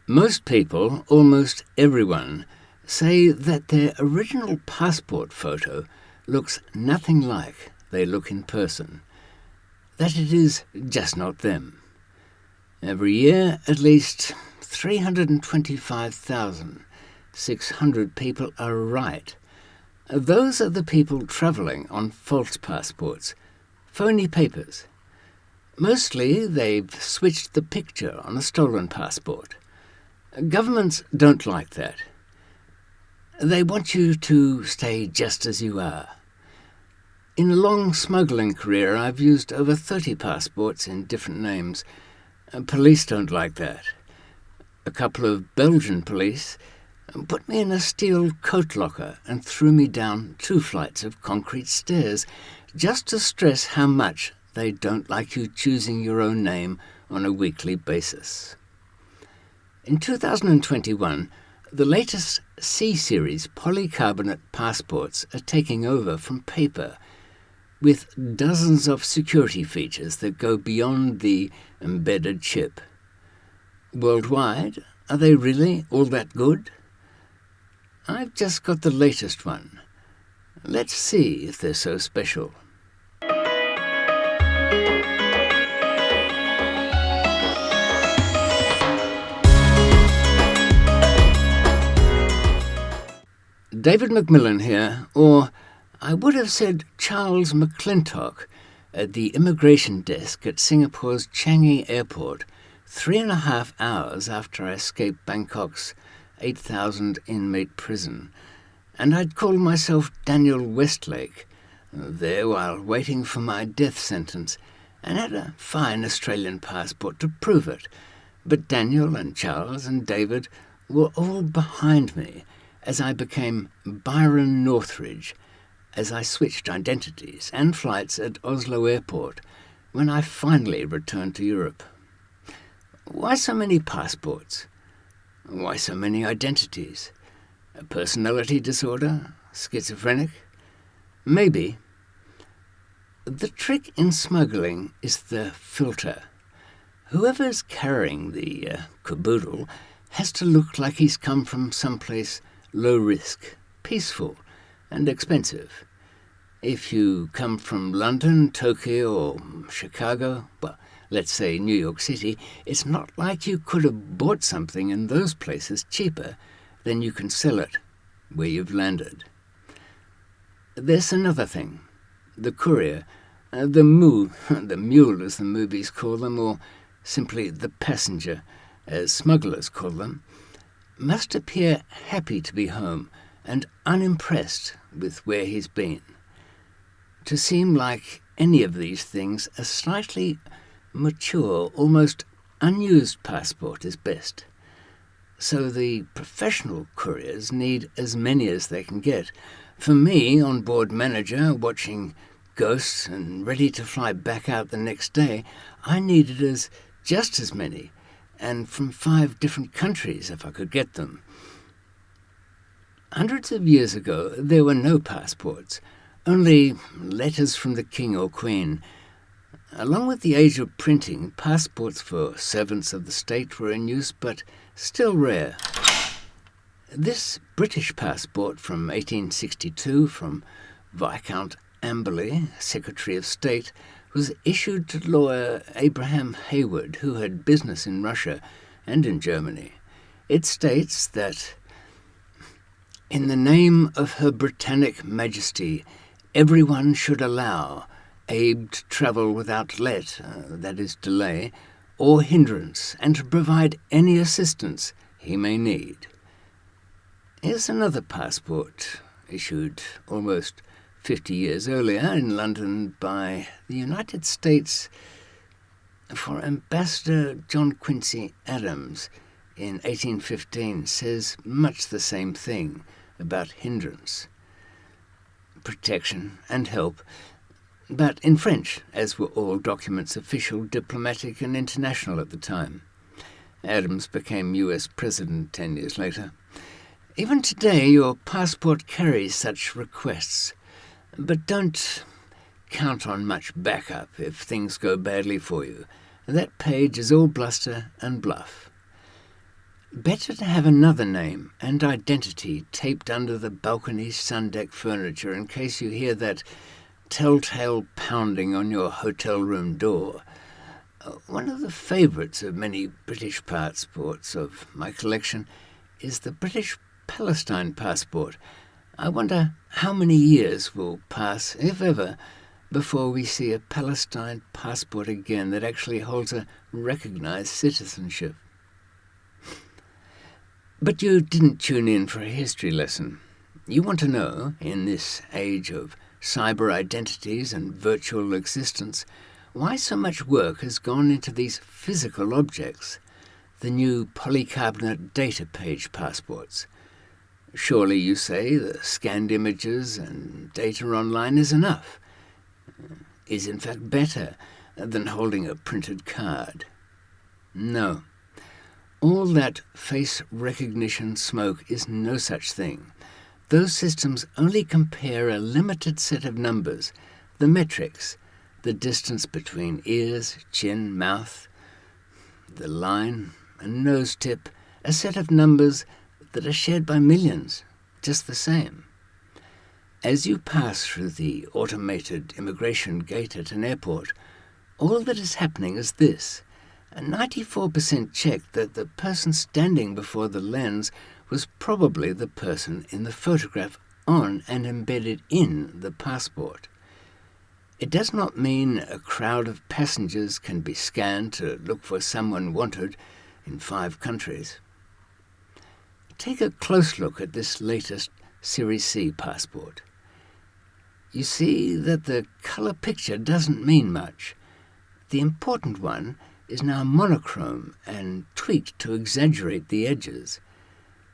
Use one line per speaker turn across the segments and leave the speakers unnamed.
Most people, almost everyone, say that their original passport photo looks nothing like they look in person, that it is just not them. Every year, at least 325,600 people are right. Those are the people travelling on false passports, phony papers. Mostly they've switched the picture on a stolen passport. Governments don't like that. They want you to stay just as you are. In a long smuggling career, I've used over 30 passports in different names. Police don't like that. A couple of Belgian police put me in a steel coat locker and threw me down 2 flights of concrete stairs just to stress how much they don't like you choosing your own name on a weekly basis. In 2021, the latest C-series polycarbonate passports are taking over from paper, with dozens of security features that go beyond the embedded chip. Worldwide, are they really all that good? I've just got the latest one. Let's see if they're so special. David McMillan here, or I would have said Charles McClintock, at the immigration desk at Singapore's Changi Airport, 3.5 hours after I escaped Bangkok's 8,000 inmate prison. And I'd call myself Daniel Westlake, there while waiting for my death sentence, and had a fine Australian passport to prove it. But Daniel and Charles and David were all behind me as I became Byron Northridge, as I switched identities and flights at Oslo Airport when I finally returned to Europe. Why so many passports? Why so many identities? A personality disorder? Schizophrenic? Maybe. The trick in smuggling is the filter. Whoever's carrying the caboodle has to look like he's come from someplace low risk, peaceful, and expensive. If you come from London, Tokyo, or Chicago, well, let's say New York City, it's not like you could have bought something in those places cheaper than you can sell it where you've landed. There's another thing. The courier, the mule as the movies call them, or simply the passenger, as smugglers call them, must appear happy to be home and unimpressed with where he's been. To seem like any of these things, a slightly mature, almost unused passport is best. So the professional couriers need as many as they can get. For me, on-board manager, watching ghosts and ready to fly back out the next day, I needed just as many, and from 5 different countries if I could get them. Hundreds of years ago, there were no passports, only letters from the king or queen. Along with the age of printing, passports for servants of the state were in use, but still rare. This British passport from 1862 from Viscount Amberley, Secretary of State, was issued to lawyer Abraham Hayward, who had business in Russia and in Germany. It states that, "In the name of Her Britannic Majesty, everyone should allow Abe to travel without let, that is delay, or hindrance, and to provide any assistance he may need." Here's another passport, issued almost 50 years earlier in London by the United States for Ambassador John Quincy Adams in 1815, says much the same thing about hindrance, protection and help, but in French, as were all documents official, diplomatic and international at the time. Adams became US President 10 years later. Even today, your passport carries such requests, but don't count on much backup if things go badly for you. That page is all bluster and bluff. Better to have another name and identity taped under the balcony's sundeck furniture in case you hear that telltale pounding on your hotel room door. One of the favourites of many British passports of my collection is the British Palestine passport. I wonder how many years will pass, if ever, before we see a Palestine passport again that actually holds a recognised citizenship. But you didn't tune in for a history lesson. You want to know, in this age of cyber identities and virtual existence, why so much work has gone into these physical objects, the new polycarbonate data page passports. Surely, you say, the scanned images and data online is enough, is in fact better than holding a printed card. No. All that face recognition smoke is no such thing. Those systems only compare a limited set of numbers, the metrics, the distance between ears, chin, mouth, the line, a nose tip, a set of numbers that are shared by millions, just the same. As you pass through the automated immigration gate at an airport, all that is happening is this. A 94% check that the person standing before the lens was probably the person in the photograph on and embedded in the passport. It does not mean a crowd of passengers can be scanned to look for someone wanted in 5 countries. Take a close look at this latest Series C passport. You see that the colour picture doesn't mean much. The important one is now monochrome and tweaked to exaggerate the edges.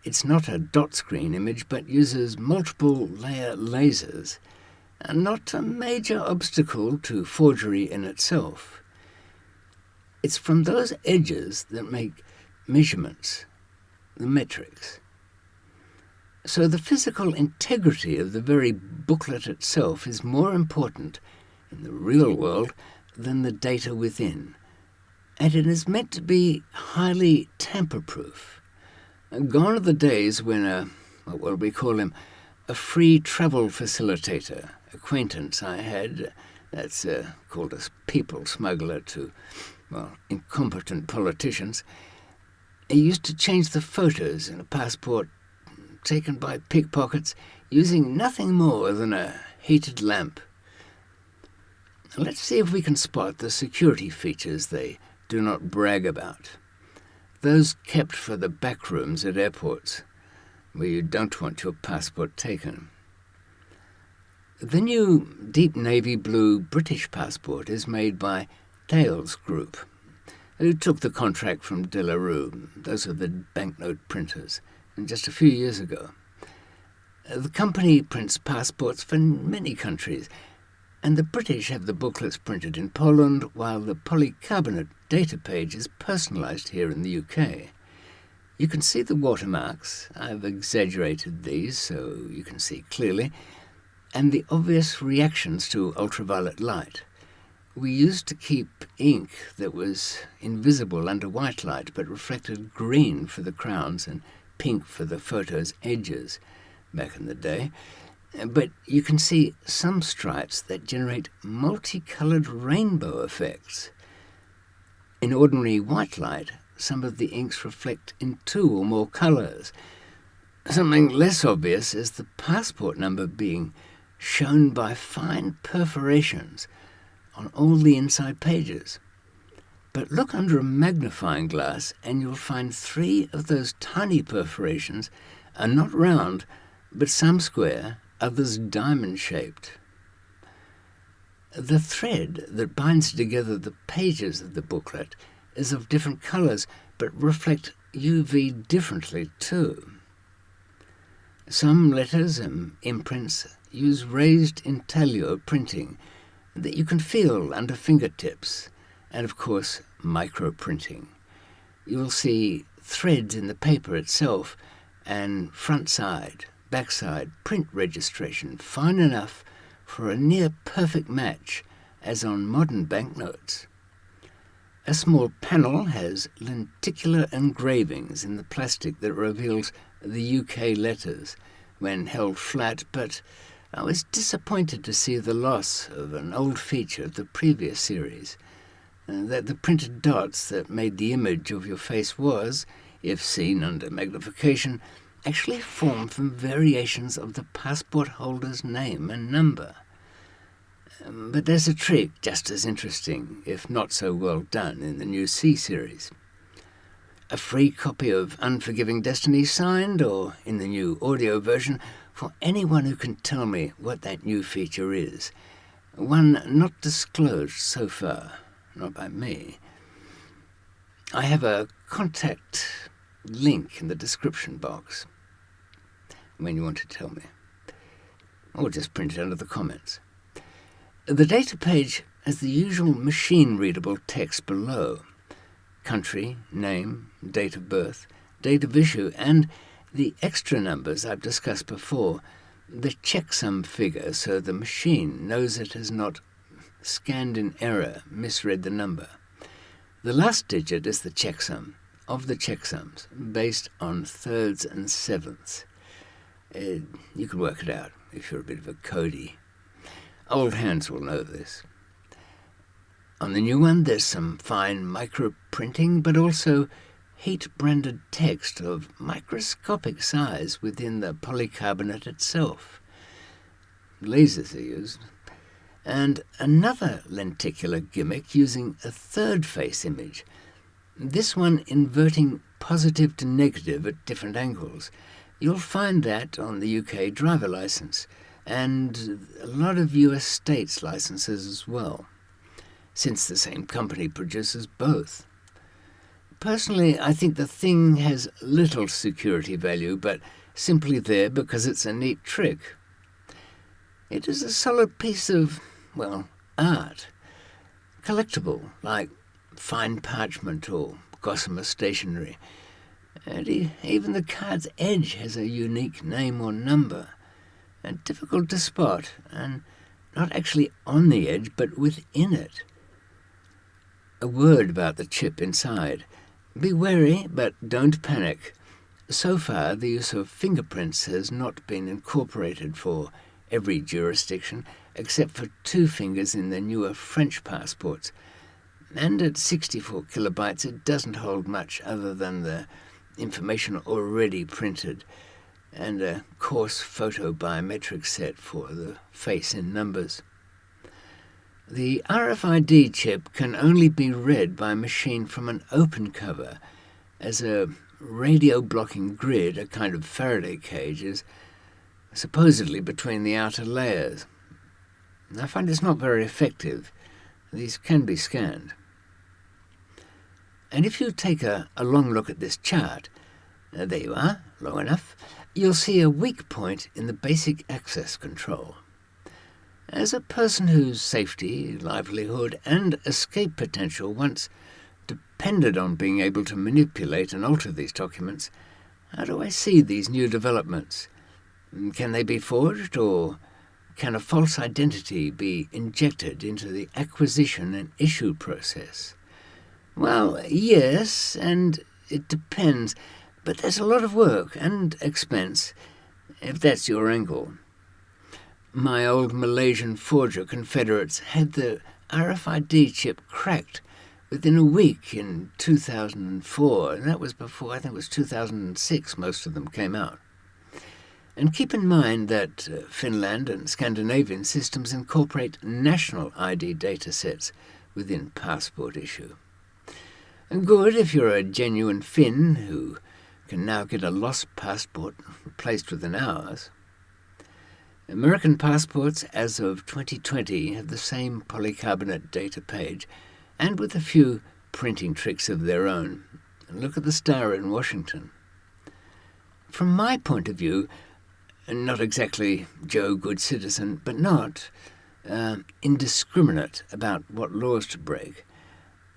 It's not a dot screen image but uses multiple layer lasers, and not a major obstacle to forgery in itself. It's from those edges that make measurements, the metrics. So the physical integrity of the very booklet itself is more important in the real world than the data within, and it is meant to be highly tamper-proof. Gone are the days when we call him, a free travel facilitator acquaintance I had, that's called a people smuggler to, incompetent politicians. He used to change the photos in a passport taken by pickpockets using nothing more than a heated lamp. Let's see if we can spot the security features they do not brag about. Those kept for the back rooms at airports, where you don't want your passport taken. The new deep navy blue British passport is made by Thales Group, who took the contract from De La Rue. Those are the banknote printers, just a few years ago. The company prints passports for many countries, and the British have the booklets printed in Poland, while the polycarbonate data page is personalised here in the UK. You can see the watermarks. I've exaggerated these so you can see clearly, and the obvious reactions to ultraviolet light. We used to keep ink that was invisible under white light but reflected green for the crowns and pink for the photo's edges back in the day. But you can see some stripes that generate multicoloured rainbow effects. In ordinary white light, some of the inks reflect in 2 or more colours. Something less obvious is the passport number being shown by fine perforations on all the inside pages. But look under a magnifying glass and you'll find 3 of those tiny perforations are not round, but some square, others diamond-shaped. The thread that binds together the pages of the booklet is of different colours, but reflect UV differently too. Some letters and imprints use raised intaglio printing that you can feel under fingertips, and of course microprinting. You'll see threads in the paper itself and front side, back side print registration fine enough for a near perfect match as on modern banknotes. A small panel has lenticular engravings in the plastic that reveals the UK letters when held flat, but I was disappointed to see the loss of an old feature of the previous series, that the printed dots that made the image of your face was, if seen under magnification, actually formed from variations of the passport holder's name and number. But there's a trick just as interesting, if not so well done, in the new C series. A free copy of Unforgiving Destiny signed, or in the new audio version, for anyone who can tell me what that new feature is. One not disclosed so far, not by me. I have a contact link in the description box when you want to tell me, or just print it under the comments. The data page has the usual machine-readable text below: country, name, date of birth, date of issue, and the extra numbers I've discussed before, the checksum figure, so the machine knows it has not scanned in error, misread the number. The last digit is the checksum of the checksums, based on thirds and sevenths. You can work it out if you're a bit of a codie. Old hands will know this. On the new one, there's some fine micro-printing, but also heat-branded text of microscopic size within the polycarbonate itself. Lasers are used. And another lenticular gimmick using a third face image, this one inverting positive to negative at different angles. You'll find that on the UK driver licence, and a lot of US states licenses as well, since the same company produces both. Personally, I think the thing has little security value, but simply there because it's a neat trick. It is a solid piece of, art. Collectible, like fine parchment or gossamer stationery. And even the card's edge has a unique name or number, and difficult to spot, and not actually on the edge, but within it. A word about the chip inside. Be wary, but don't panic. So far, the use of fingerprints has not been incorporated for every jurisdiction, except for 2 fingers in the newer French passports. And at 64 kilobytes, it doesn't hold much other than the information already printed, and a coarse photo biometric set for the face in numbers. The RFID chip can only be read by a machine from an open cover, as a radio-blocking grid, a kind of Faraday cage, is supposedly between the outer layers. I find it's not very effective. These can be scanned. And if you take a long look at this chart, there you are, long enough, you'll see a weak point in the basic access control. As a person whose safety, livelihood, and escape potential once depended on being able to manipulate and alter these documents, how do I see these new developments? Can they be forged, or can a false identity be injected into the acquisition and issue process? Well, yes, and it depends, but there's a lot of work and expense, if that's your angle. My old Malaysian forger confederates had the RFID chip cracked within a week in 2004, and that was before, I think it was 2006, most of them came out. And keep in mind that Finland and Scandinavian systems incorporate national ID data sets within passport issue. And good if you're a genuine Finn who can now get a lost passport replaced within hours. American passports as of 2020 have the same polycarbonate data page, and with a few printing tricks of their own. Look at the star in Washington. From my point of view, not exactly Joe Good Citizen, but not indiscriminate about what laws to break,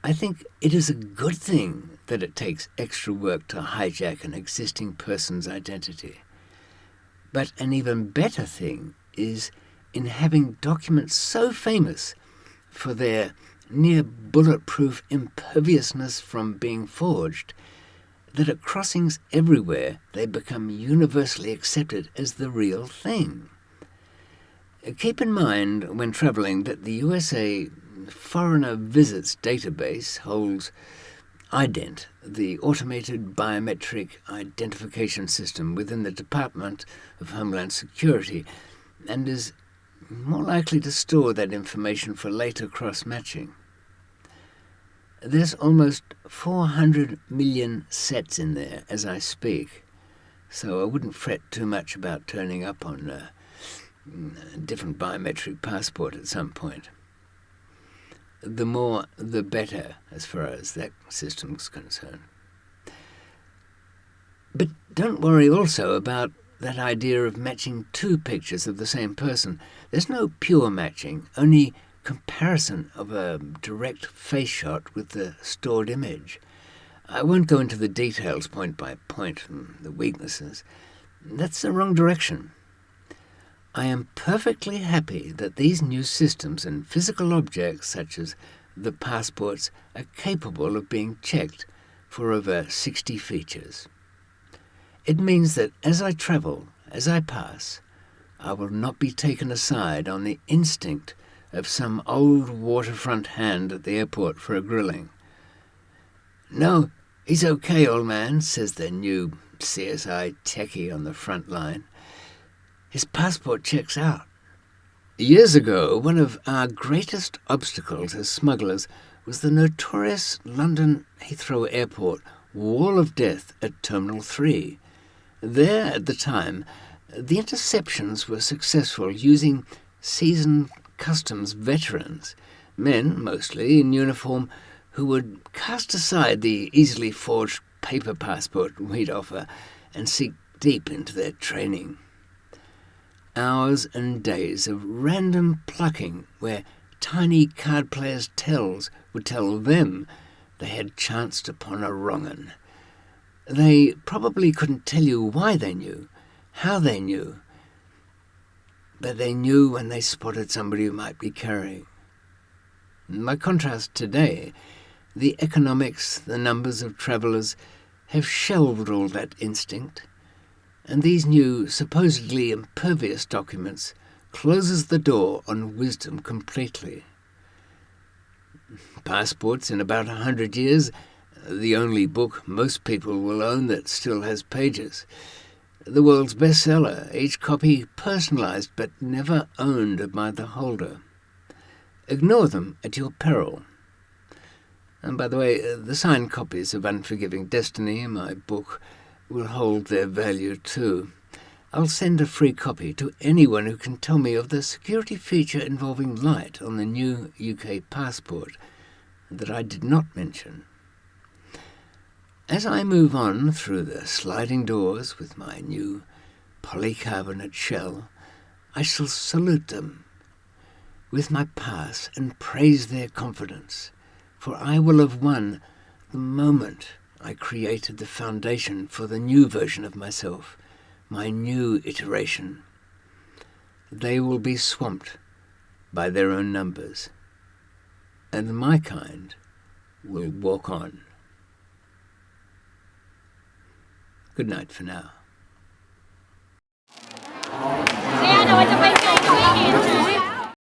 I think it is a good thing that it takes extra work to hijack an existing person's identity. But an even better thing is in having documents so famous for their near bulletproof imperviousness from being forged, that at crossings everywhere they become universally accepted as the real thing. Keep in mind when travelling that the USA Foreigner Visits database holds IDENT, the automated biometric identification system within the Department of Homeland Security, and is more likely to store that information for later cross-matching. There's almost 400 million sets in there as I speak, so I wouldn't fret too much about turning up on a different biometric passport at some point. The more, the better, as far as that system's concerned. But don't worry also about that idea of matching two pictures of the same person. There's no pure matching, only comparison of a direct face shot with the stored image. I won't go into the details point by point and the weaknesses. That's the wrong direction. I am perfectly happy that these new systems and physical objects such as the passports are capable of being checked for over 60 features. It means that as I travel, as I pass, I will not be taken aside on the instinct of some old waterfront hand at the airport for a grilling. "No, he's okay, old man," says the new CSI techie on the front line. "His passport checks out." Years ago, one of our greatest obstacles as smugglers was the notorious London Heathrow Airport wall of death at Terminal 3. There, at the time, the interceptions were successful using seasoned customs veterans, men mostly in uniform, who would cast aside the easily forged paper passport we'd offer and seek deep into their training. Hours and days of random plucking where tiny card players' tells would tell them they had chanced upon a wrong 'un. They probably couldn't tell you why they knew, how they knew, but they knew when they spotted somebody who might be carrying. By contrast, today, the economics, the numbers of travellers have shelved all that instinct, and these new, supposedly impervious documents closes the door on wisdom completely. Passports in about 100 years, the only book most people will own that still has pages. The world's bestseller, each copy personalised but never owned by the holder. Ignore them at your peril. And by the way, the signed copies of Unforgiving Destiny, my book, will hold their value too. I'll send a free copy to anyone who can tell me of the security feature involving light on the new UK passport that I did not mention. As I move on through the sliding doors with my new polycarbonate shell, I shall salute them with my pass and praise their confidence, for I will have won the moment I created the foundation for the new version of myself, my new iteration. They will be swamped by their own numbers, and my kind will walk on. Good night for now.